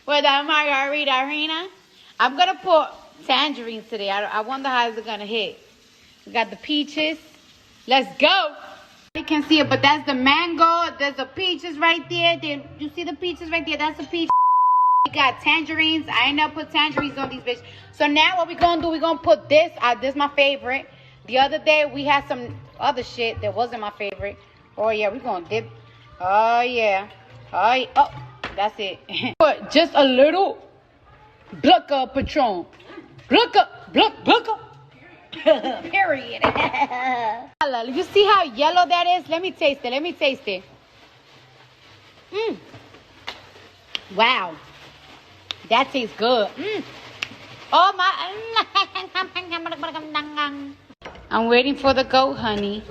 with a margarita arena. I'm gonna put tangerines today. I wonder how it's gonna hit. We got the peaches. Let's go. You can see it, but that's the mango. There's the peaches right there. You see the peaches right there? That's the peach. We got tangerines. I ain't never put tangerines on these bitches. So now what we gonna do? We gonna put this. This is my favorite. The other day we had some other shit that wasn't my favorite. Oh yeah, we gonna dip. Oh yeah. Oh, yeah. Oh, that's it. Put just a little Blucker Patron. Blucker. Period. You see how yellow that is? Let me taste it. Wow. That tastes good. Oh my. I'm waiting for the goat, honey.